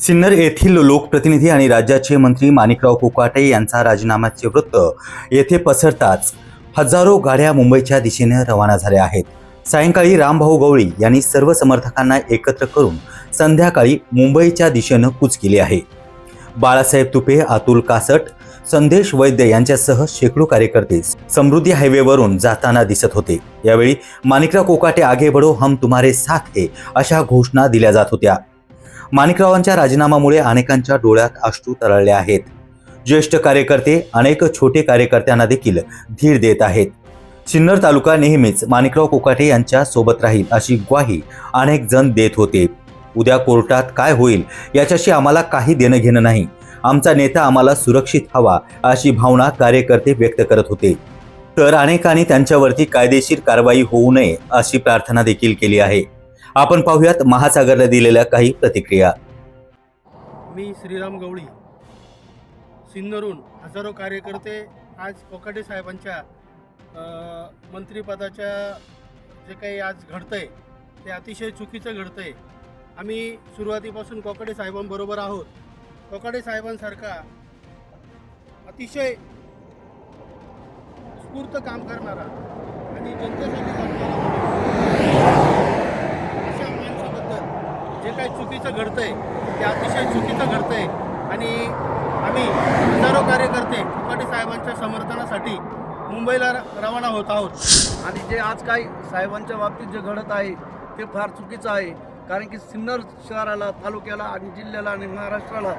सिन्नर येथील लोकप्रतिनिधी आणि राज्याचे मंत्री माणिकराव कोकाटे यांचा राजीनाम्याचे वृत्त येथे पसरताच हजारो गाड्या मुंबईच्या दिशेने रवाना झाल्या आहेत. सायंकाळी रामभाऊ गवळी यांनी सर्व समर्थकांना एकत्र करून संध्याकाळी मुंबईच्या दिशेने कूच केली आहे. बाळासाहेब तुपे, अतुल कासट, संदेश वैद्य यांच्यासह शेकडो कार्यकर्ते समृद्धी हायवेवरून जाताना दिसत होते. यावेळी माणिकराव कोकाटे आगे बढो, हम तुम्हारे साथ है अशा घोषणा दिल्या जात होत्या. माणिकरावांच्या राजीनाम्यामुळे अनेकांच्या डोळ्यात अश्रू तरळले आहेत. ज्येष्ठ कार्यकर्ते अनेक छोटे कार्यकर्त्यांना देखील धीर देत आहेत. सिन्नर तालुका नेहमीच माणिकराव कोकाटे यांच्या सोबत राहील अशी ग्वाही अनेक जण देत होते. उद्या कोर्टात काय होईल याच्याशी आम्हाला काही देणं घेणं नाही, आमचा नेता आम्हाला सुरक्षित हवा अशी भावना कार्यकर्ते व्यक्त करत होते. तर अनेकांनी त्यांच्यावरती कायदेशीर कारवाई होऊ नये अशी प्रार्थना देखील केली आहे. आपण पाहूयात महासागरला दिलेल्या काही प्रतिक्रिया. मी श्रीराम गवळी, सिन्नरहून हजारो कार्यकर्ते आज कोकाटे साहेबांच्या मंत्रिपदाच्या जे काही आज घडतंय ते अतिशय चुकीचं घडतंय. आम्ही सुरुवातीपासून कोकाटे साहेबांबरोबर आहोत. कोकाटे साहेबांसारखा अतिशय स्फूर्त काम करणारा आणि जनतेसाठी काम करणारा अशा माणसाबद्दल जे काही चुकीचं घडतंय ते अतिशय चुकीचं घडतंय आणि आम्ही हजारो कार्यकर्ते कोकाटे साहेबांच्या समर्थनासाठी मुंबईला रवाना होत आहोत. आणि जे आज काही साहेबांच्या बाबतीत जे घडत आहे ते फार चुकीचं आहे. कारण की सिन्नर शहराला, तालुक्याला आणि जिल्ह्याला आणि महाराष्ट्राला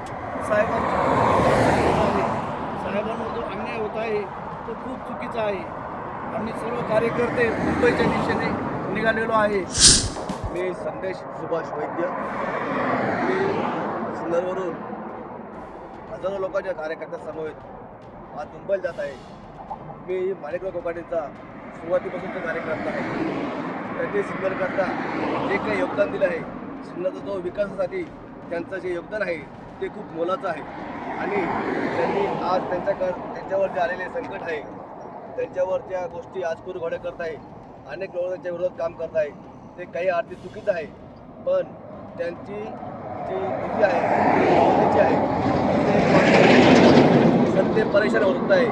साहेबांवर जो अन्याय होत आहे तो खूप चुकीचा आहे. आम्ही सर्व कार्यकर्ते मुंबईच्या दिशेने निघालेलो आहे. मी संदेश सुभाष वैद्य, मी सिन्नरवरून हजारो लोकांच्या कार्यकर्त्यांसमवेत आज मुंबईला जात आहे. मी माणिकराव कोकाटेंचा सुरुवातीपासूनचा कार्यकर्ता आहे. त्यांनी सिन्नरकरता जे काही योगदान दिलं आहे, सिन्नरचा जो विकासासाठी त्यांचं जे योगदान आहे ते खूप मोलाचं आहे. आणि त्यांनी आज त्यांच्यावर जे आलेले संकट आहे, त्यांच्यावर ज्या गोष्टी आज घोडे करत आहे, अनेक लोक त्यांच्या विरोधात काम करत आहे, ते काही अर्थी चुकीचं आहे. पण त्यांची जी नीती आहे ती आहे सत्य परेशान होत आहे,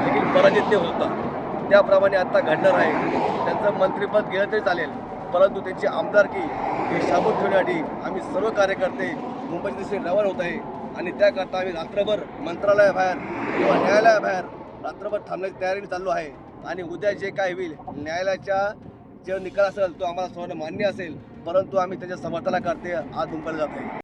लेकिन पराजित ते होता. त्याप्रमाणे आता घडणार आहे. त्यांचं मंत्रिपद गेलं तरी चालेल, परंतु त्यांची आमदारकी हे शाबूत ठेवण्यासाठी आम्ही सर्व कार्यकर्ते मुंबईच्या दिशेने रवाना होत आहे. आणि त्याकरता आम्ही रात्रभर मंत्रालयाबाहेर किंवा न्यायालयाबाहेर रात्रभर थांबण्याची तयारीने चाललो आहे. आणि उद्या जे काय होईल, न्यायालयाचा जे निकाल असेल तो आम्हाला सर्वांना मान्य असेल, परंतु आम्ही त्याच्या समर्थनाकरते आज मुंबईला जात आहे.